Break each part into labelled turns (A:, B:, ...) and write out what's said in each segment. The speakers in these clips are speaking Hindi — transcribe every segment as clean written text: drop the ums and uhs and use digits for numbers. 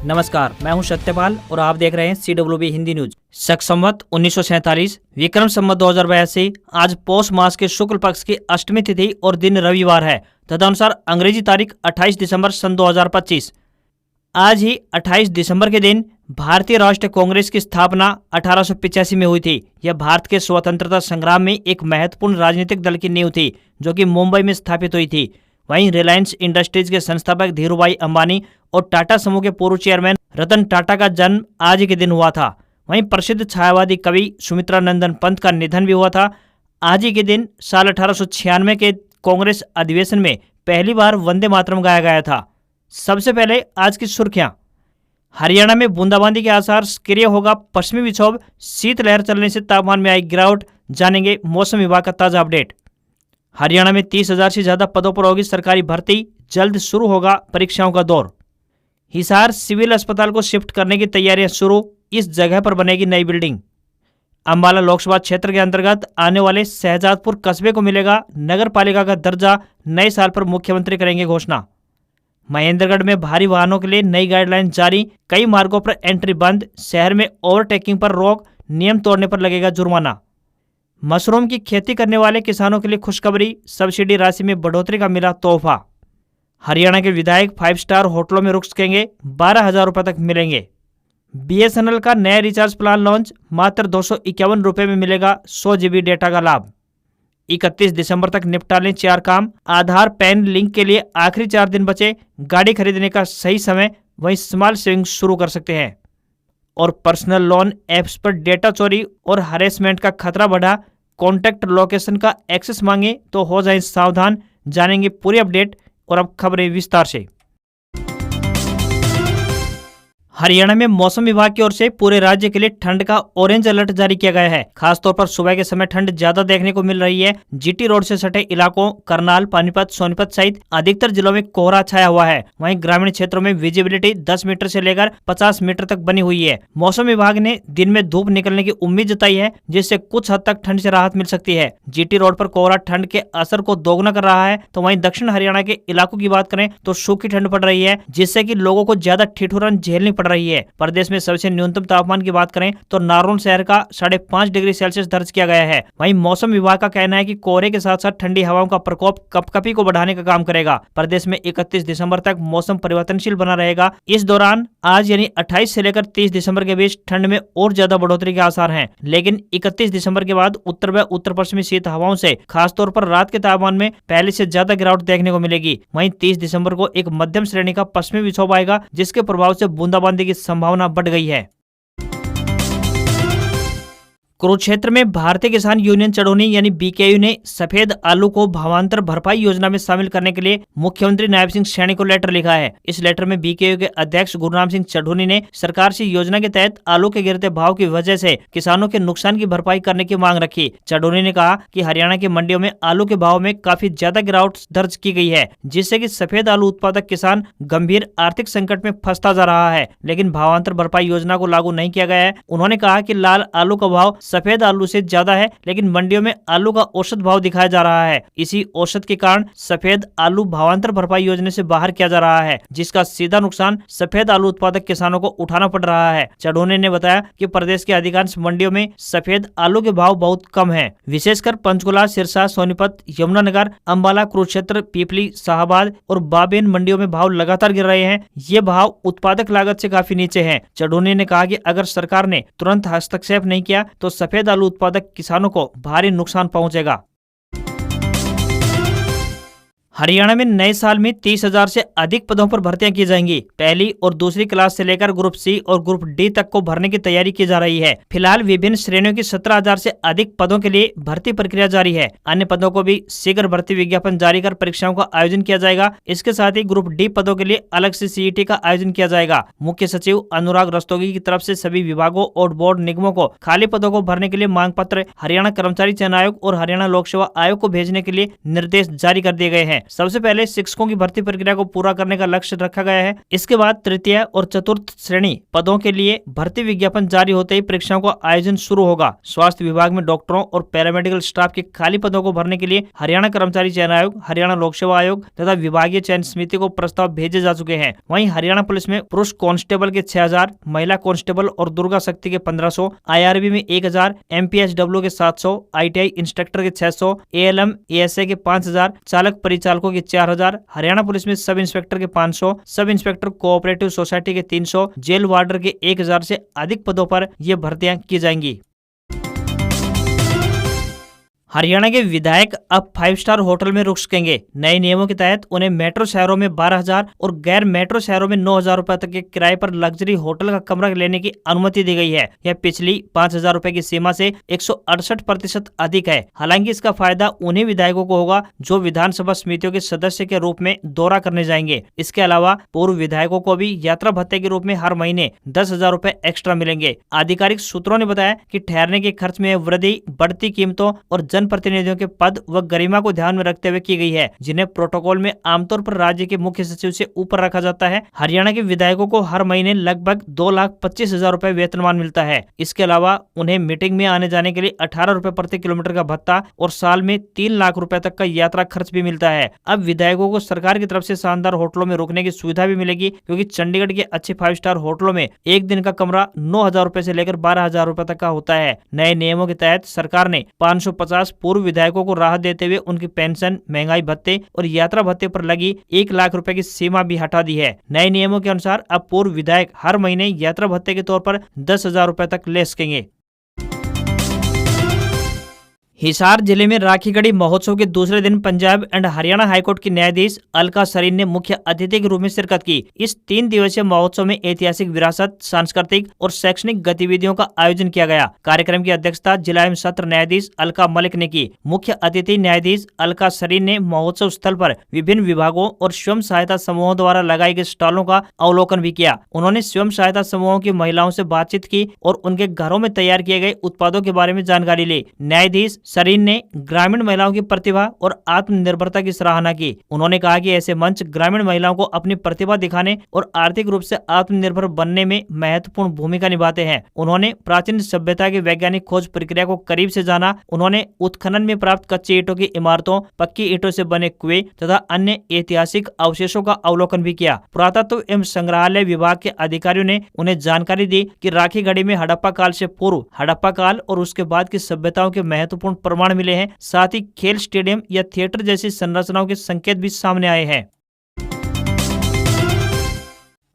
A: नमस्कार, मैं हूं सत्यपाल और आप देख रहे हैं CWB हिंदी न्यूज। शक संवत 1947 विक्रम संवत 2082 आज पौष मास के शुक्ल पक्ष की अष्टमी तिथि और दिन रविवार है। तदनुसार अंग्रेजी तारीख 28 दिसंबर सन 2025। आज ही 28 दिसंबर के दिन भारतीय राष्ट्रीय कांग्रेस की स्थापना 1885 में हुई थी। यह भारत के स्वतंत्रता संग्राम में एक महत्वपूर्ण राजनीतिक दल की नींव थी, जो कि मुंबई में स्थापित हुई थी। वहीं रिलायंस इंडस्ट्रीज के संस्थापक धीरूभाई अंबानी और टाटा समूह के पूर्व चेयरमैन रतन टाटा का जन्म आज ही के दिन हुआ था। वहीं प्रसिद्ध छायावादी कवि सुमित्रा नंदन पंत का निधन भी हुआ था। आज ही के दिन साल 1896 के कांग्रेस अधिवेशन में पहली बार वंदे मातरम गाया गया था। सबसे पहले आज की सुर्खियां। हरियाणा में बूंदाबांदी के आसार, सक्रिय होगा पश्चिमी विक्षोभ, शीतलहर चलने से तापमान में आई गिरावट, जानेंगे मौसम विभाग का ताजा अपडेट। हरियाणा में 30,000 से ज्यादा पदों पर होगी सरकारी भर्ती, जल्द शुरू होगा परीक्षाओं का दौर। हिसार सिविल अस्पताल को शिफ्ट करने की तैयारियां शुरू, इस जगह पर बनेगी नई बिल्डिंग। अंबाला लोकसभा क्षेत्र के अंतर्गत आने वाले शहजादपुर कस्बे को मिलेगा नगर पालिका का दर्जा, नए साल पर मुख्यमंत्री करेंगे घोषणा। महेंद्रगढ़ में भारी वाहनों के लिए नई गाइडलाइन जारी, कई मार्गों पर एंट्री बंद, शहर में ओवरटेकिंग पर रोक, नियम तोड़ने पर लगेगा जुर्माना। मशरूम की खेती करने वाले किसानों के लिए खुशखबरी, सब्सिडी राशि में बढ़ोतरी का मिला तोहफा। हरियाणा के विधायक 5 स्टार होटलों में रुक सकेंगे, 12,000 रुपये तक मिलेंगे। BSNL का नया रिचार्ज प्लान लॉन्च, मात्र 251 रुपये में मिलेगा 100 GB डेटा का लाभ। 31 दिसंबर तक निपटा लें 4 काम। आधार पैन लिंक के लिए आखिरी 4 दिन बचे, गाड़ी खरीदने का सही समय, वहीं स्मॉल सेविंग शुरू कर सकते हैं। और पर्सनल लोन ऐप्स पर डेटा चोरी और हरेसमेंट का खतरा बढ़ा, कॉन्टैक्ट लोकेशन का एक्सेस मांगे तो हो जाएं सावधान, जानेंगे पूरी अपडेट। और अब खबरें विस्तार से। हरियाणा में मौसम विभाग की ओर से पूरे राज्य के लिए ठंड का ऑरेंज अलर्ट जारी किया गया है। खासतौर पर सुबह के समय ठंड ज्यादा देखने को मिल रही है। GT रोड से सटे इलाकों करनाल, पानीपत, सोनीपत सहित अधिकतर जिलों में कोहरा छाया हुआ है। वहीं ग्रामीण क्षेत्रों में विजिबिलिटी 10 मीटर से लेकर 50 मीटर तक बनी हुई है। मौसम विभाग ने दिन में धूप निकलने की उम्मीद जताई है, जिससे कुछ हद तक ठंड से राहत मिल सकती है। GT रोड पर कोहरा ठंड के असर को दोगुना कर रहा है। तो वहीं दक्षिण हरियाणा के इलाकों की बात करें तो सूखी ठंड पड़ रही है, जिससे कि लोगों को ज्यादा ठिठुरन झेलनी पड़ रही है। प्रदेश में सबसे न्यूनतम तापमान की बात करें तो नारनौल शहर का 5.5 डिग्री सेल्सियस दर्ज किया गया है। वहीं मौसम विभाग का कहना है कि कोहरे के साथ साथ ठंडी हवाओं का प्रकोप कपकपी को बढ़ाने का काम करेगा। प्रदेश में 31 दिसंबर तक मौसम परिवर्तनशील बना रहेगा। इस दौरान आज यानी 28 से लेकर 30 दिसंबर के बीच ठंड में और ज्यादा बढ़ोतरी के आसार हैं। लेकिन 31 दिसंबर के बाद उत्तर व उत्तर पश्चिमी शीत हवाओं से खासतौर पर रात के तापमान में पहले से ज्यादा गिरावट देखने को मिलेगी। वहीं 30 दिसंबर को एक मध्यम श्रेणी का पश्चिमी विक्षोभ आएगा, जिसके प्रभाव से बूंदाबांदी की संभावना बढ़ गई है। कुरुक्षेत्र में भारतीय किसान यूनियन चढ़ोनी यानी BKU ने सफेद आलू को भावांतर भरपाई योजना में शामिल करने के लिए मुख्यमंत्री नायब सिंह सैनी को लेटर लिखा है। इस लेटर में BKU के अध्यक्ष गुरुराम सिंह चढ़ोनी ने सरकार से योजना के तहत आलू के गिरते भाव की वजह से किसानों के नुकसान की भरपाई करने की मांग रखी। चढ़ोनी ने कहा कि हरियाणा की मंडियों में आलू के भाव में काफी ज्यादा गिरावट दर्ज की गई है, जिससे कि सफेद आलू उत्पादक किसान गंभीर आर्थिक संकट में फंसता जा रहा है। लेकिन भावांतर भरपाई योजना को लागू नहीं किया गया है। उन्होंने कहा कि लाल आलू का भाव सफेद आलू से ज्यादा है, लेकिन मंडियों में आलू का औसत भाव दिखाया जा रहा है। इसी औसत के कारण सफेद आलू भावांतर भरपाई योजना से बाहर किया जा रहा है, जिसका सीधा नुकसान सफेद आलू उत्पादक किसानों को उठाना पड़ रहा है। चढ़ोने ने बताया कि प्रदेश के अधिकांश मंडियों में सफेद आलू के भाव बहुत कम है। विशेषकर पंचकुला, सिरसा, सोनीपत, यमुनानगर, अंबाला, कुरुक्षेत्र, पीपली, शाहबाद और बाबेन मंडियों में भाव लगातार गिर रहे हैं। ये भाव उत्पादक लागत से काफी नीचे हैं। चढ़ोने ने कहा कि अगर सरकार ने तुरंत हस्तक्षेप नहीं किया तो सफेद आलू उत्पादक किसानों को भारी नुकसान पहुंचेगा। हरियाणा में नए साल में 30,000 से अधिक पदों पर भर्तियां की जाएंगी। पहली और दूसरी क्लास से लेकर ग्रुप C और ग्रुप D तक को भरने की तैयारी की जा रही है। फिलहाल विभिन्न श्रेणियों की 17,000 से अधिक पदों के लिए भर्ती प्रक्रिया जारी है। अन्य पदों को भी शीघ्र भर्ती विज्ञापन जारी कर परीक्षाओं का आयोजन किया जाएगा। इसके साथ ही ग्रुप D पदों के लिए अलग से CET का आयोजन किया जाएगा। मुख्य सचिव अनुराग रस्तोगी की तरफ से सभी विभागों और बोर्ड निगमों को खाली पदों को भरने के लिए मांग पत्र हरियाणा कर्मचारी चयन आयोग और हरियाणा लोक सेवा आयोग को भेजने के लिए निर्देश जारी कर दिए गए हैं। है। सबसे पहले शिक्षकों की भर्ती प्रक्रिया को पूरा करने का लक्ष्य रखा गया है। इसके बाद तृतीय और चतुर्थ श्रेणी पदों के लिए भर्ती विज्ञापन जारी होते ही परीक्षाओं का आयोजन शुरू होगा। स्वास्थ्य विभाग में डॉक्टरों और पैरामेडिकल स्टाफ के खाली पदों को भरने के लिए हरियाणा कर्मचारी चयन आयोग, हरियाणा लोक सेवा आयोग तथा विभागीय चयन समिति को प्रस्ताव भेजे जा चुके हैं। वहीं हरियाणा पुलिस में पुरुष कांस्टेबल के 6000, महिला कांस्टेबल और दुर्गा शक्ति के 1500, IRB में 1000, MPSW के 700, ITI इंस्ट्रक्टर के 600, ALM ASA के 5000, चालक परिचालकों के 4000, हरियाणा पुलिस में सब इंस्पेक्टर के 500, सब इंस्पेक्टर कोऑपरेटिव सोसाइटी के 300, जेल वार्डर के 1000 से अधिक पदों पर ये भर्तियां की जाएंगी। हरियाणा के विधायक अब 5 स्टार होटल में रुक सकेंगे। नए नियमों के तहत उन्हें मेट्रो शहरों में 12,000 और गैर मेट्रो शहरों में 9,000 रुपए तक के किराए पर लग्जरी होटल का कमरा लेने की अनुमति दी गई है। यह पिछली 5,000 रुपए की सीमा से 168% अधिक है। हालांकि इसका फायदा उन्हीं विधायकों को होगा जो विधानसभा समितियों के सदस्य के रूप में दौरा करने जाएंगे। इसके अलावा पूर्व विधायकों को भी यात्रा भत्ते के रूप में हर महीने 10,000 रुपए एक्स्ट्रा मिलेंगे। आधिकारिक सूत्रों ने बताया कि ठहरने के खर्च में वृद्धि बढ़ती कीमतों और प्रतिनिधियों के पद व गरिमा को ध्यान में रखते हुए की गई है, जिन्हें प्रोटोकॉल में आमतौर पर राज्य के मुख्य सचिव से ऊपर रखा जाता है। हरियाणा के विधायकों को हर महीने लगभग 2,25,000 रुपए वेतनमान मिलता है। इसके अलावा उन्हें मीटिंग में आने जाने के लिए 18 रुपए प्रति किलोमीटर का भत्ता और साल में 3 लाख रुपए तक का यात्रा खर्च भी मिलता है। अब विधायकों को सरकार की तरफ से शानदार होटलों में रुकने की सुविधा भी मिलेगी, क्योंकि चंडीगढ़ के अच्छे 5 स्टार होटलों में एक दिन का कमरा 9,000 रुपए से लेकर 12,000 रुपए तक का होता है। नए नियमों के तहत सरकार ने 550 पूर्व विधायकों को राहत देते हुए उनकी पेंशन, महंगाई भत्ते और यात्रा भत्ते पर लगी 1 लाख रुपए की सीमा भी हटा दी है। नए नियमों के अनुसार अब पूर्व विधायक हर महीने यात्रा भत्ते के तौर पर 10,000 रुपए तक ले सकेंगे। हिसार जिले में राखीगढ़ी महोत्सव के दूसरे दिन पंजाब एंड हरियाणा हाईकोर्ट की न्यायाधीश अलका सरीन ने मुख्य अतिथि के रूप में शिरकत की। इस 3 दिवसीय महोत्सव में ऐतिहासिक विरासत, सांस्कृतिक और शैक्षणिक गतिविधियों का आयोजन किया गया। कार्यक्रम की अध्यक्षता जिला एवं सत्र न्यायाधीश अलका मलिक ने की। मुख्य अतिथि न्यायाधीश अलका सरीन ने महोत्सव स्थल पर विभिन्न विभागों और स्वयं सहायता समूहों द्वारा लगाई गई स्टॉलों का अवलोकन भी किया। उन्होंने स्वयं सहायता समूहों की महिलाओं से बातचीत की और उनके घरों में तैयार किए गए उत्पादों के बारे में जानकारी ली। न्यायाधीश सरीन ने ग्रामीण महिलाओं की प्रतिभा और आत्मनिर्भरता की सराहना की। उन्होंने कहा कि ऐसे मंच ग्रामीण महिलाओं को अपनी प्रतिभा दिखाने और आर्थिक रूप से आत्मनिर्भर बनने में महत्वपूर्ण भूमिका निभाते हैं। उन्होंने प्राचीन सभ्यता की वैज्ञानिक खोज प्रक्रिया को करीब से जाना। उन्होंने उत्खनन में प्राप्त कच्ची ईंटों की इमारतों, पक्की ईंटों से बने कुएं तथा अन्य ऐतिहासिक अवशेषों का अवलोकन भी किया। पुरातत्व एवं संग्रहालय विभाग के अधिकारियों ने उन्हें जानकारी दी कि राखीगढ़ी में हड़प्पा काल से पूर्व, हड़प्पा काल और उसके बाद की सभ्यताओं के महत्वपूर्ण प्रमाण मिले हैं। साथ ही खेल स्टेडियम या थिएटर जैसी संरचनाओं के संकेत भी सामने आए हैं।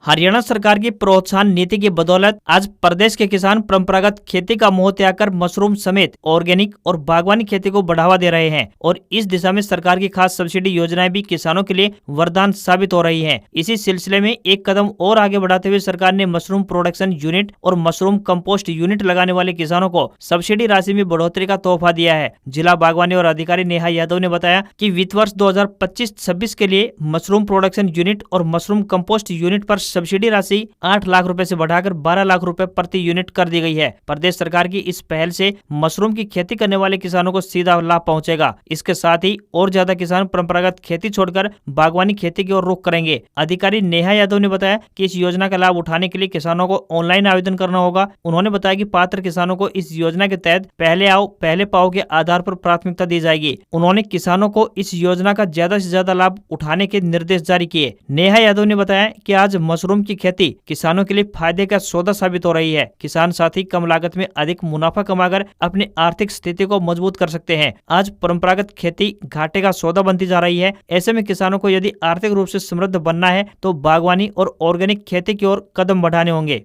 A: हरियाणा सरकार की प्रोत्साहन नीति की बदौलत आज प्रदेश के किसान परंपरागत खेती का मोह त्याग कर मशरूम समेत ऑर्गेनिक और बागवानी खेती को बढ़ावा दे रहे हैं और इस दिशा में सरकार की खास सब्सिडी योजनाएं भी किसानों के लिए वरदान साबित हो रही हैं। इसी सिलसिले में एक कदम और आगे बढ़ाते हुए सरकार ने मशरूम प्रोडक्शन यूनिट और मशरूम कंपोस्ट यूनिट लगाने वाले किसानों को सब्सिडी राशि में बढ़ोतरी का तोहफा दिया है। जिला बागवानी और अधिकारी नेहा यादव ने बताया कि वित्त वर्ष 2025-26 के लिए मशरूम प्रोडक्शन यूनिट और मशरूम कंपोस्ट यूनिट पर सब्सिडी राशि 8 लाख रुपए से बढ़ाकर 12 लाख रुपए प्रति यूनिट कर दी गई है। प्रदेश सरकार की इस पहल से मशरूम की खेती करने वाले किसानों को सीधा लाभ पहुंचेगा। इसके साथ ही और ज्यादा किसान परंपरागत खेती छोड़कर बागवानी खेती की ओर रुख करेंगे। अधिकारी नेहा यादव ने बताया कि इस योजना का लाभ उठाने के लिए किसानों को ऑनलाइन आवेदन करना होगा। उन्होंने बताया कि पात्र किसानों को इस योजना के तहत पहले आओ पहले पाओ के आधार पर प्राथमिकता दी जाएगी। उन्होंने किसानों को इस योजना का ज्यादा से ज्यादा लाभ उठाने के निर्देश जारी किए। नेहा यादव ने बताया कि आज मशरूम की खेती किसानों के लिए फायदे का सौदा साबित हो रही है। किसान साथी कम लागत में अधिक मुनाफा कमाकर अपनी आर्थिक स्थिति को मजबूत कर सकते हैं। आज परंपरागत खेती घाटे का सौदा बनती जा रही है। ऐसे में किसानों को यदि आर्थिक रूप से समृद्ध बनना है तो बागवानी और ऑर्गेनिक खेती की ओर कदम बढ़ाने होंगे।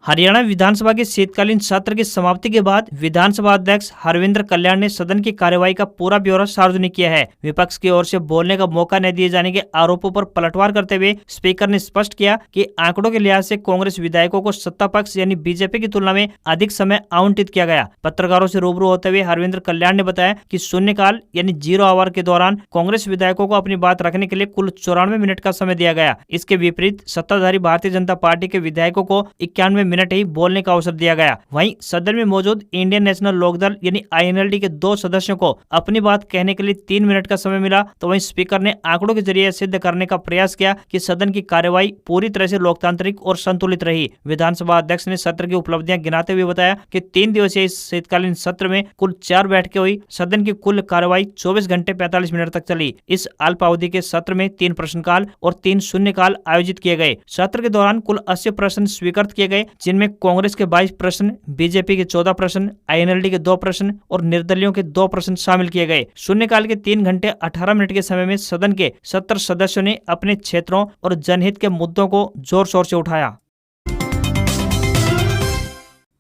A: हरियाणा विधानसभा के शीतकालीन सत्र की समाप्ति के बाद विधानसभा अध्यक्ष हरविंद्र कल्याण ने सदन की कार्यवाही का पूरा ब्यौरा सार्वजनिक किया है। विपक्ष की ओर से बोलने का मौका न दिए जाने के आरोपों पर पलटवार करते हुए स्पीकर ने स्पष्ट किया कि आंकड़ों के लिहाज से कांग्रेस विधायकों को सत्ता पक्ष यानी बीजेपी की तुलना में अधिक समय आवंटित किया गया। पत्रकारों से रूबरू होते हुए हरविंद्र कल्याण ने बताया कि शून्यकाल यानी 0 आवर के दौरान कांग्रेस विधायकों को अपनी बात रखने के लिए कुल 94 मिनट का समय दिया गया। इसके विपरीत सत्ताधारी भारतीय जनता पार्टी के विधायकों को 91 मिनट ही बोलने का अवसर दिया गया। वहीं सदन में मौजूद इंडियन नेशनल लोकदल यानी INLD के 2 सदस्यों को अपनी बात कहने के लिए 3 मिनट का समय मिला, तो वहीं स्पीकर ने आंकड़ों के जरिए सिद्ध करने का प्रयास किया कि सदन की कार्यवाही पूरी तरह से लोकतांत्रिक और संतुलित रही। विधानसभा अध्यक्ष ने सत्र की उपलब्धियां गिनाते हुए बताया कि 3 दिवसीय इस शीतकालीन सत्र में कुल 4 बैठकें हुई। सदन की कुल कार्यवाही 24 घंटे 45 मिनट तक चली। इस अल्पावधि के सत्र में 3 प्रश्नकाल और 3 शून्यकाल आयोजित किए गए। सत्र के दौरान कुल 80 प्रश्न स्वीकृत किए गए, जिनमें कांग्रेस के 22 प्रश्न, बीजेपी के 14 प्रश्न, INLD के 2 प्रश्न और निर्दलीयों के 2 प्रश्न शामिल किए गए। शून्यकाल के 3 घंटे 18 मिनट के समय में सदन के 70 सदस्यों ने अपने क्षेत्रों और जनहित के मुद्दों को जोर शोर से उठाया।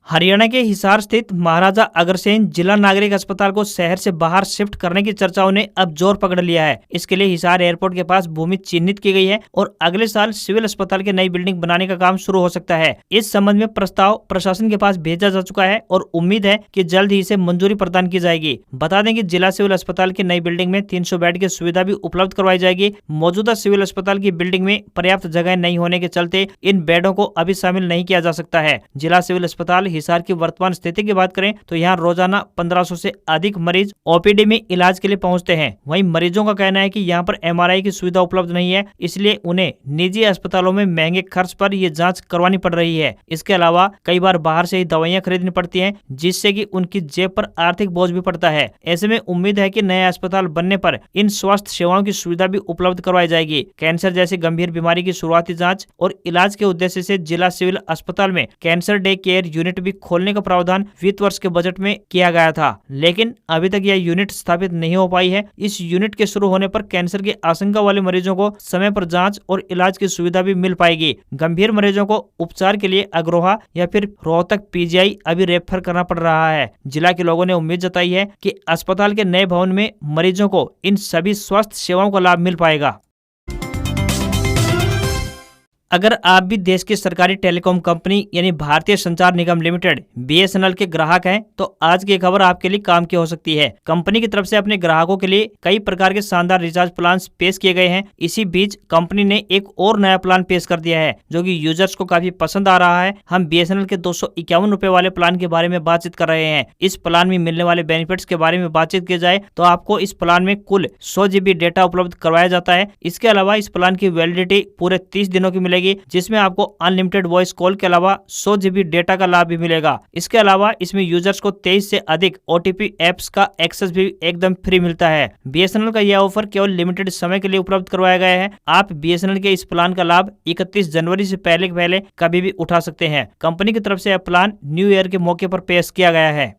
A: हरियाणा के हिसार स्थित महाराजा अग्रसेन जिला नागरिक अस्पताल को शहर से बाहर शिफ्ट करने की चर्चाओं ने अब जोर पकड़ लिया है। इसके लिए हिसार एयरपोर्ट के पास भूमि चिन्हित की गई है और अगले साल सिविल अस्पताल की नई बिल्डिंग बनाने का काम शुरू हो सकता है। इस संबंध में प्रस्ताव प्रशासन के पास भेजा जा चुका है और उम्मीद है कि जल्द ही इसे मंजूरी प्रदान की जाएगी। बता दें कि जिला सिविल अस्पताल की नई बिल्डिंग में 300 बेड की सुविधा भी उपलब्ध करवाई जाएगी। मौजूदा सिविल अस्पताल की बिल्डिंग में पर्याप्त जगह नहीं होने के चलते इन बेडों को अभी शामिल नहीं किया जा सकता है। जिला सिविल अस्पताल हिसार की वर्तमान स्थिति की बात करें तो यहाँ रोजाना 1500 से अधिक मरीज OPD में इलाज के लिए पहुंचते हैं। वहीं मरीजों का कहना है कि यहाँ पर MRI की सुविधा उपलब्ध नहीं है, इसलिए उन्हें निजी अस्पतालों में महंगे खर्च पर ये जांच करवानी पड़ रही है। इसके अलावा कई बार बाहर से ही दवाइयाँ खरीदनी पड़ती हैं, जिससे कि उनकी जेब पर आर्थिक बोझ भी पड़ता है। ऐसे में उम्मीद है कि नया अस्पताल बनने पर इन स्वास्थ्य सेवाओं की सुविधा भी उपलब्ध करवाई जाएगी। कैंसर जैसी गंभीर बीमारी की शुरुआती जाँच और इलाज के उद्देश्य से जिला सिविल अस्पताल में कैंसर डे केयर यूनिट भी खोलने का प्रावधान वित्त वर्ष के बजट में किया गया था, लेकिन अभी तक यह यूनिट स्थापित नहीं हो पाई है। इस यूनिट के शुरू होने पर कैंसर की आशंका वाले मरीजों को समय पर जांच और इलाज की सुविधा भी मिल पाएगी। गंभीर मरीजों को उपचार के लिए अग्रोहा या फिर रोहतक PGI अभी रेफर करना पड़ रहा है। जिला के लोगों ने उम्मीद जताई है कि अस्पताल के नए भवन में मरीजों को इन सभी स्वास्थ्य सेवाओं का लाभ मिल पाएगा। अगर आप भी देश की सरकारी टेलीकॉम कंपनी यानी भारतीय संचार निगम लिमिटेड BSNL के ग्राहक हैं, तो आज की खबर आपके लिए काम की हो सकती है। कंपनी की तरफ से अपने ग्राहकों के लिए कई प्रकार के शानदार रिचार्ज प्लान पेश किए गए हैं। इसी बीच कंपनी ने एक और नया प्लान पेश कर दिया है, जो कि यूजर्स को काफी पसंद आ रहा है। हम BSNL के 251 रुपए वाले प्लान के बारे में बातचीत कर रहे हैं। इस प्लान में मिलने वाले बेनिफिट्स के बारे में बातचीत की जाए तो आपको इस प्लान में कुल 100 GB डेटा उपलब्ध करवाया जाता है। इसके अलावा इस प्लान की वैलिडिटी पूरे 30 दिनों की मिलेगी, जिसमें आपको अनलिमिटेड वॉइस कॉल के अलावा 100 GB डेटा का लाभ भी मिलेगा। इसके अलावा इसमें यूजर्स को 23 से अधिक OTP एप्स का एक्सेस भी एकदम फ्री मिलता है। BSNL का यह ऑफर केवल लिमिटेड समय के लिए उपलब्ध करवाया गया है। आप BSNL के इस प्लान का लाभ 31 जनवरी से पहले कभी भी उठा सकते हैं। कंपनी की तरफ से यह प्लान न्यू ईयर के मौके पर पेश किया गया है।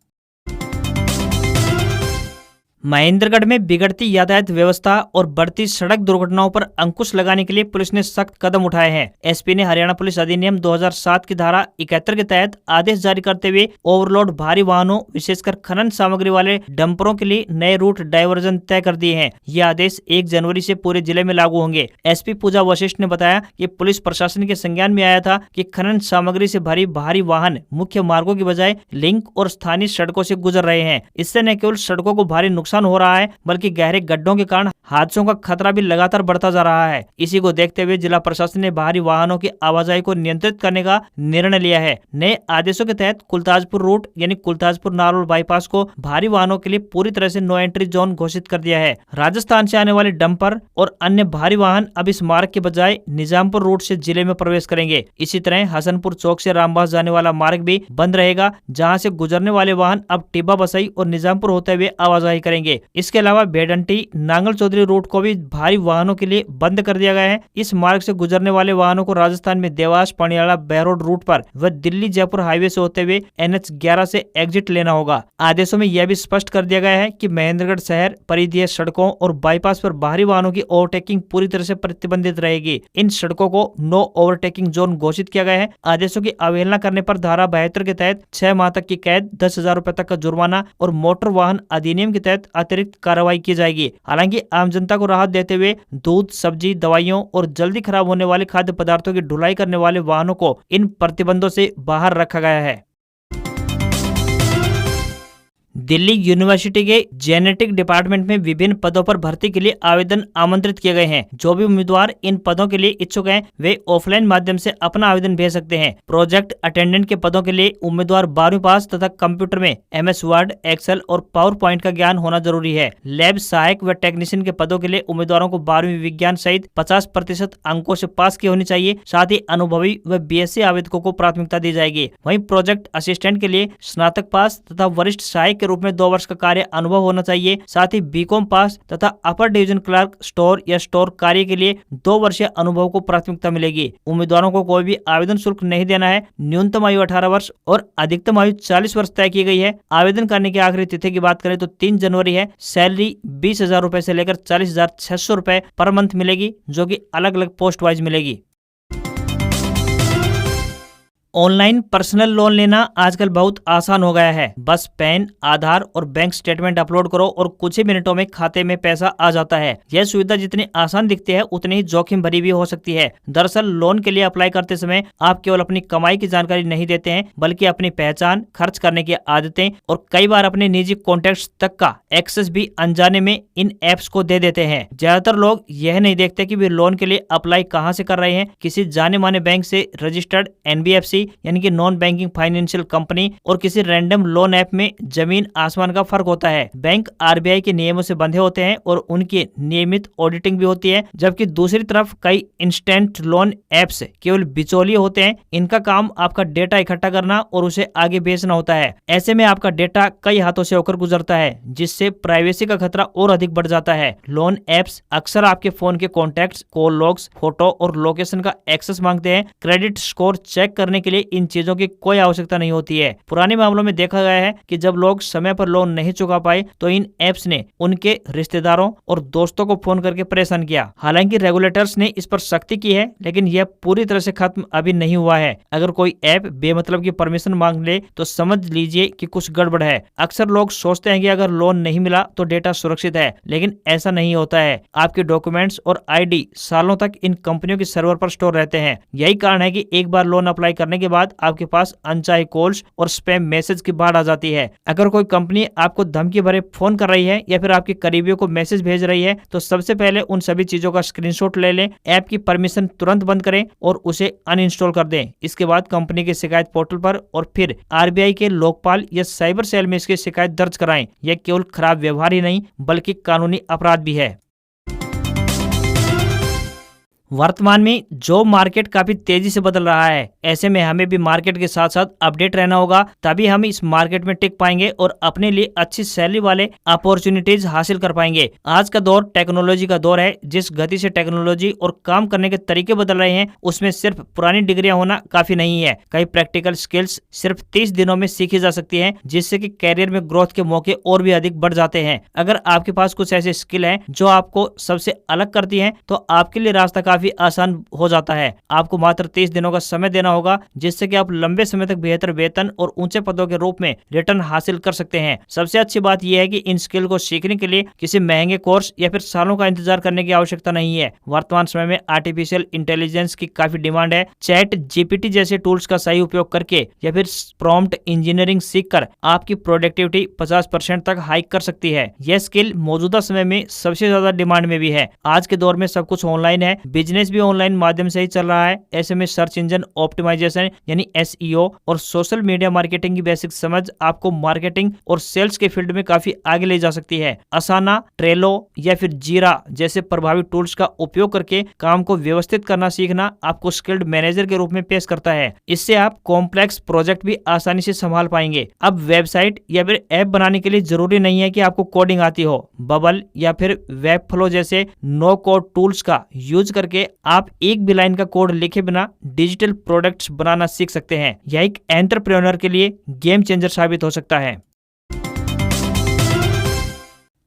A: महेंद्रगढ़ में बिगड़ती यातायात व्यवस्था और बढ़ती सड़क दुर्घटनाओं पर अंकुश लगाने के लिए पुलिस ने सख्त कदम उठाए हैं। SP ने हरियाणा पुलिस अधिनियम 2007 की धारा 71 के तहत आदेश जारी करते हुए ओवरलोड भारी वाहनों विशेषकर खनन सामग्री वाले डंपरों के लिए नए रूट डायवर्जन तय कर दिए हैं। ये आदेश 1 जनवरी से पूरे जिले में लागू होंगे। SP पूजा वशिष्ठ ने बताया कि पुलिस प्रशासन के संज्ञान में आया था कि खनन सामग्री से भरी भारी वाहन मुख्य मार्गों की बजाय लिंक और स्थानीय सड़कों से गुजर रहे हैं। इससे न केवल सड़कों को भारी नुकसान हो रहा है, बल्कि गहरे गड्ढों के कारण हादसों का खतरा भी लगातार बढ़ता जा रहा है। इसी को देखते हुए जिला प्रशासन ने भारी वाहनों की आवाजाही को नियंत्रित करने का निर्णय लिया है। नए आदेशों के तहत कुलताजपुर रूट यानी कुलताजपुर नारोल बाईपास को भारी वाहनों के लिए पूरी तरह से नो एंट्री जोन घोषित कर दिया है। राजस्थान से आने वाले डंपर और अन्य भारी वाहन अब इस मार्ग के बजाय निजामपुर रूट से जिले में प्रवेश करेंगे। इसी तरह हसनपुर चौक से रामबास जाने वाला मार्ग भी बंद रहेगा, जहाँ से गुजरने वाले वाहन अब टिब्बा बसई और निजामपुर होते हुए आवाजाही करेंगे। इसके अलावा बेडंटी नांगल चौधरी रूट को भी भारी वाहनों के लिए बंद कर दिया गया है। इस मार्ग से गुजरने वाले वाहनों को राजस्थान में देवास पानियाला बहरोड रूट पर व दिल्ली जयपुर हाईवे से होते हुए NH 11 से एग्जिट लेना होगा। आदेशों में यह भी स्पष्ट कर दिया गया है कि महेंद्रगढ़ शहर परिधीय सड़कों और बाईपास पर बाहरी वाहनों की ओवरटेकिंग पूरी तरह से प्रतिबंधित रहेगी। इन सड़कों को नो ओवरटेकिंग जोन घोषित किया गया है। आदेशों की अवहेलना करने पर धारा 72 के तहत 6 माह तक की कैद, 10,000 रुपए तक का जुर्माना और मोटर वाहन अधिनियम के तहत अतिरिक्त कार्रवाई की जाएगी। हालांकि आम जनता को राहत देते हुए दूध, सब्जी, दवाइयों और जल्दी खराब होने वाले खाद्य पदार्थों की ढुलाई करने वाले वाहनों को इन प्रतिबंधों से बाहर रखा गया है। दिल्ली यूनिवर्सिटी के जेनेटिक डिपार्टमेंट में विभिन्न पदों पर भर्ती के लिए आवेदन आमंत्रित किए गए हैं। जो भी उम्मीदवार इन पदों के लिए इच्छुक हैं, वे ऑफलाइन माध्यम से अपना आवेदन भेज सकते हैं। प्रोजेक्ट अटेंडेंट के पदों के लिए उम्मीदवार 12वीं पास तथा कंप्यूटर में MS वर्ड, एक्सेल और पावर पॉइंट का ज्ञान होना जरूरी है। लैब सहायक व टेक्नीशियन के पदों के लिए उम्मीदवारों को 12वीं विज्ञान सहित 50% अंकों से पास की होनी चाहिए। साथ ही अनुभवी व BSc आवेदकों को प्राथमिकता दी जाएगी। वहीं प्रोजेक्ट असिस्टेंट के लिए स्नातक पास तथा वरिष्ठ सहायक के रूप में 2 वर्ष का कार्य अनुभव होना चाहिए। साथ ही BCom पास तथा अपर डिवीजन क्लर्क स्टोर या स्टोर कार्य के लिए 2 वर्षीय अनुभव को प्राथमिकता मिलेगी। उम्मीदवारों को कोई भी आवेदन शुल्क नहीं देना है। न्यूनतम आयु 18 वर्ष और अधिकतम आयु 40 वर्ष तय की गई है। आवेदन करने की आखिरी तिथि की बात करें तो 3 जनवरी है। सैलरी 20,000 रुपए से लेकर 40,600 रुपए पर मंथ मिलेगी, जो कि अलग अलग पोस्ट वाइज मिलेगी। ऑनलाइन पर्सनल लोन लेना आजकल बहुत आसान हो गया है। बस पैन, आधार और बैंक स्टेटमेंट अपलोड करो और कुछ ही मिनटों में खाते में पैसा आ जाता है। यह सुविधा जितनी आसान दिखती है उतनी ही जोखिम भरी भी हो सकती है। दरअसल लोन के लिए अप्लाई करते समय आप केवल अपनी कमाई की जानकारी नहीं देते हैं, बल्कि अपनी पहचान, खर्च करने की आदतें और कई बार अपने निजी कॉन्टैक्ट्स तक का एक्सेस भी अनजाने में इन एप्स को दे देते हैं। ज्यादातर लोग यह नहीं देखते कि वे लोन के लिए अप्लाई कहां से कर रहे हैं। किसी जाने माने बैंक से रजिस्टर्ड NBFC यानी कि नॉन बैंकिंग फाइनेंशियल कंपनी और किसी रैंडम लोन ऐप में जमीन आसमान का फर्क होता है। बैंक RBI के नियमों से बंधे होते हैं और उनकी नियमित ऑडिटिंग भी होती है, जबकि दूसरी तरफ कई इंस्टेंट लोन ऐप्स केवल बिचौलिए होते हैं। इनका काम आपका डेटा इकट्ठा करना और उसे आगे बेचना होता है। ऐसे में आपका डेटा कई हाथों से होकर गुजरता है, जिससे प्राइवेसी का खतरा और अधिक बढ़ जाता है। लोन ऐप्स अक्सर आपके फोन के कॉन्टैक्ट्स, कॉल लॉग्स, फोटो और लोकेशन का एक्सेस मांगते हैं। क्रेडिट स्कोर चेक करने के लिए इन चीजों की कोई आवश्यकता नहीं होती है। पुराने मामलों में देखा गया है कि जब लोग समय पर लोन नहीं चुका पाए तो इन ऐप्स ने उनके रिश्तेदारों और दोस्तों को फोन करके परेशान किया। हालांकि रेगुलेटर्स ने इस पर सख्ती की है, लेकिन यह पूरी तरह से खत्म अभी नहीं हुआ है। अगर कोई ऐप बेमतलब की परमिशन मांग ले तो समझ लीजिए कि कुछ गड़बड़ है। अक्सर लोग सोचते हैं कि अगर लोन नहीं मिला तो डेटा सुरक्षित है, लेकिन ऐसा नहीं होता है। आपके डॉक्यूमेंट्स और ID सालों तक इन कंपनियों के सर्वर पर स्टोर रहते हैं। यही कारण है कि एक बार लोन अप्लाई करने के बाद आपके पास अनचाहे कॉल्स और स्पैम मैसेज की बाढ़ आ जाती है। अगर कोई कंपनी आपको धमकी भरे फोन कर रही है या फिर आपके करीबियों को मैसेज भेज रही है तो सबसे पहले उन सभी चीजों का स्क्रीनशॉट ले लें। ऐप की परमिशन तुरंत बंद करें और उसे अनइंस्टॉल कर दें। इसके बाद कंपनी के शिकायत पोर्टल पर और फिर RBI के लोकपाल या साइबर सेल में इसकी शिकायत दर्ज कराएं। यह केवल खराब व्यवहार ही नहीं बल्कि कानूनी अपराध भी है। वर्तमान में जॉब मार्केट काफी तेजी से बदल रहा है। ऐसे में हमें भी मार्केट के साथ साथ अपडेट रहना होगा, तभी हम इस मार्केट में टिक पाएंगे और अपने लिए अच्छी सैलरी वाले अपॉर्चुनिटीज हासिल कर पाएंगे। आज का दौर टेक्नोलॉजी का दौर है। जिस गति से टेक्नोलॉजी और काम करने के तरीके बदल रहे हैं, उसमें सिर्फ पुरानी डिग्रियां होना काफी नहीं है। कई प्रैक्टिकल स्किल्स सिर्फ 30 दिनों में सीखी जा सकती है, जिससे कि कैरियर में ग्रोथ के मौके और भी अधिक बढ़ जाते हैं। अगर आपके पास कुछ ऐसे स्किल है जो आपको सबसे अलग करती है, तो आपके लिए रास्ता काफी आसान हो जाता है। आपको मात्र 30 दिनों का समय देना होगा, जिससे कि आप लंबे समय तक बेहतर वेतन और ऊंचे पदों के रूप में रिटर्न हासिल कर सकते हैं। सबसे अच्छी बात यह है कि इन स्किल को सीखने के लिए किसी महंगे कोर्स या फिर सालों का इंतजार करने की आवश्यकता नहीं है। वर्तमान समय में आर्टिफिशियल इंटेलिजेंस की काफी डिमांड है। चैट GPT जैसे टूल्स का सही उपयोग करके या फिर प्रॉम्प्ट इंजीनियरिंग सीखकर आपकी प्रोडक्टिविटी 50% तक हाइक कर सकती है। यह स्किल मौजूदा समय में सबसे ज्यादा डिमांड में भी है। आज के दौर में सब कुछ ऑनलाइन है, बिजनेस भी ऑनलाइन माध्यम से ही चल रहा है। ऐसे में सर्च इंजन ऑप्टिमाइजेशन यानी SEO और सोशल मीडिया मार्केटिंग की बेसिक समझ आपको मार्केटिंग और सेल्स के फील्ड में काफी आगे ले जा सकती है। असाना, ट्रेलो या फिर जीरा जैसे प्रभावी टूल्स का उपयोग करके काम को व्यवस्थित करना सीखना आपको स्किल्ड मैनेजर के रूप में पेश करता है। इससे आप कॉम्प्लेक्स प्रोजेक्ट भी आसानी से संभाल पाएंगे। अब वेबसाइट या फिर ऐप बनाने के लिए जरूरी नहीं है कि आपको कोडिंग आती हो। बबल या फिर वेबफ्लो जैसे नो कोड टूल्स का यूज करके आप एक भी लाइन का कोड लिखे बिना डिजिटल प्रोडक्ट्स बनाना सीख सकते हैं। यह एक एंटरप्रेन्योर के लिए गेम चेंजर साबित हो सकता है।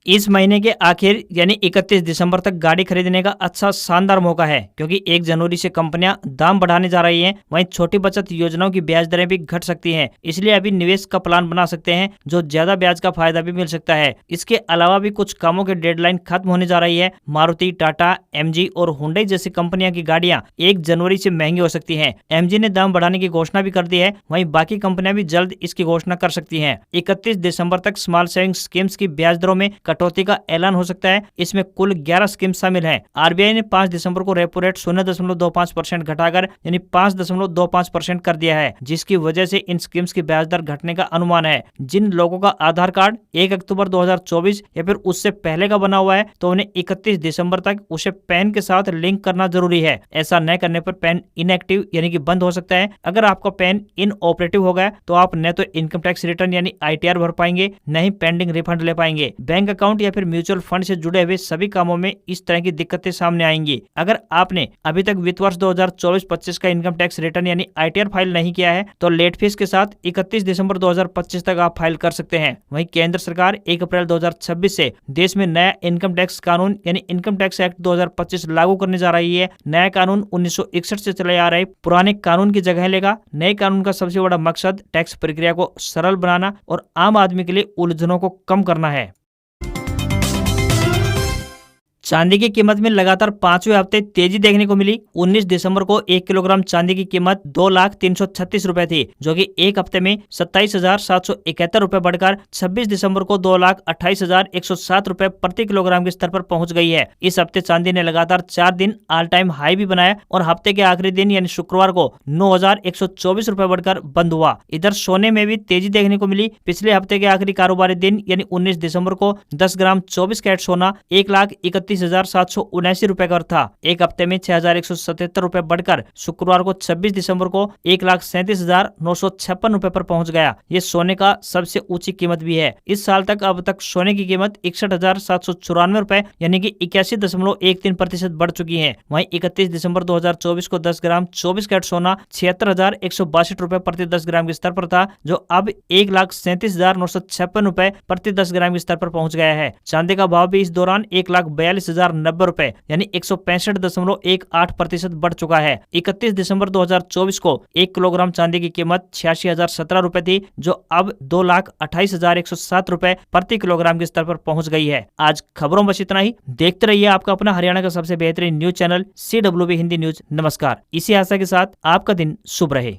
A: इस महीने के आखिर यानी 31 दिसंबर तक गाड़ी खरीदने का अच्छा शानदार मौका है, क्योंकि 1 जनवरी से कंपनियां दाम बढ़ाने जा रही हैं। वहीं छोटी बचत योजनाओं की ब्याज दरें भी घट सकती हैं, इसलिए अभी निवेश का प्लान बना सकते हैं, जो ज्यादा ब्याज का फायदा भी मिल सकता है। इसके अलावा भी कुछ कामों की डेडलाइन खत्म होने जा रही है। मारुति, टाटा, एमजी और हुंडई जैसी कंपनियां की गाड़ियां 1 जनवरी से महंगी हो सकती हैं। एमजी ने दाम बढ़ाने की घोषणा भी कर दी है, वहीं बाकी कंपनियां भी जल्द इसकी घोषणा कर सकती हैं। 31 दिसंबर तक स्मॉल सेविंग स्कीम्स की ब्याज दरों में कटौती का ऐलान हो सकता है। इसमें कुल 11 स्कीम शामिल हैं। आरबीआई ने 5 दिसंबर को रेपो रेट 0.25% घटाकर यानी 5.25% कर दिया है, जिसकी वजह से इन स्कीम्स की ब्याज दर घटने का अनुमान है। जिन लोगों का आधार कार्ड 1 अक्टूबर 2024 या फिर उससे पहले का बना हुआ है, तो उन्हें 31 दिसंबर तक उसे पैन के साथ लिंक करना जरूरी है। ऐसा न करने पर पैन इनएक्टिव यानी कि बंद हो सकता है। अगर आपका पैन इनऑपरेटिव हो गया तो आप न तो इनकम टैक्स रिटर्न यानी ITR भर पाएंगे, न ही पेंडिंग रिफंड ले पाएंगे। बैंक अकाउंट या फिर म्यूचुअल फंड से जुड़े हुए सभी कामों में इस तरह की दिक्कतें सामने आएंगी। अगर आपने अभी तक वित्त वर्ष 2024-25 का इनकम टैक्स रिटर्न यानी ITR फाइल नहीं किया है, तो लेट फीस के साथ 31 दिसंबर 2025 तक आप फाइल कर सकते हैं। वहीं केंद्र सरकार 1 अप्रैल 2026 से देश में नया इनकम टैक्स कानून यानी इनकम टैक्स एक्ट 2025 लागू करने जा रही है। नया कानून 1961 से चले आ रहे पुराने कानून की जगह लेगा। नए कानून का सबसे बड़ा मकसद टैक्स प्रक्रिया को सरल बनाना और आम आदमी के लिए उलझनों को कम करना है। चांदी की कीमत में लगातार 5वें हफ्ते तेजी देखने को मिली। 19 दिसंबर को 1 किलोग्राम चांदी की कीमत 2,03,36 रुपए थी, जो कि एक हफ्ते में 27,771 रुपए बढ़कर 26 दिसंबर को 2,28,107 रुपए प्रति किलोग्राम के स्तर पर पहुंच गई है। इस हफ्ते चांदी ने लगातार 4 दिन ऑल टाइम हाई भी बनाया और हफ्ते के आखिरी दिन यानी शुक्रवार को 9,124 रुपए बढ़कर बंद हुआ। इधर सोने में भी तेजी देखने को मिली। पिछले हफ्ते के आखिरी कारोबारी दिन यानी 19 दिसंबर को 10 ग्राम 24 कैरेट सोना 1,31,779 रुपए का था। एक हफ्ते में 6,177 रुपए बढ़कर शुक्रवार को 26 दिसंबर को 1,37,956 रुपए पर पहुंच गया। ये सोने का सबसे ऊंची कीमत भी है। इस साल तक अब तक सोने की कीमत 61,794 रुपए यानी कि 81.13% बढ़ चुकी है। वहीं 31 दिसंबर 2024 को 10 ग्राम 24 कैरेट सोना 76,162 रुपए प्रति 10 ग्राम के स्तर पर था, जो अब 1,37,956 रुपए प्रति 10 ग्राम के स्तर पर पहुंच गया है। चांदी का भाव भी इस दौरान 1,42,090 रुपए यानी 165.18% बढ़ चुका है। 31 दिसंबर 2024 को 1 किलोग्राम चांदी की कीमत 86,017 रुपए थी, जो अब 2,28,107 रुपए प्रति किलोग्राम के स्तर पर पहुंच गई है। आज खबरों में बस इतना ही। देखते रहिए आपका अपना हरियाणा का सबसे बेहतरीन news channel CWB Hindi news. नमस्कार। इसी आशा के साथ आपका दिन शुभ रहे।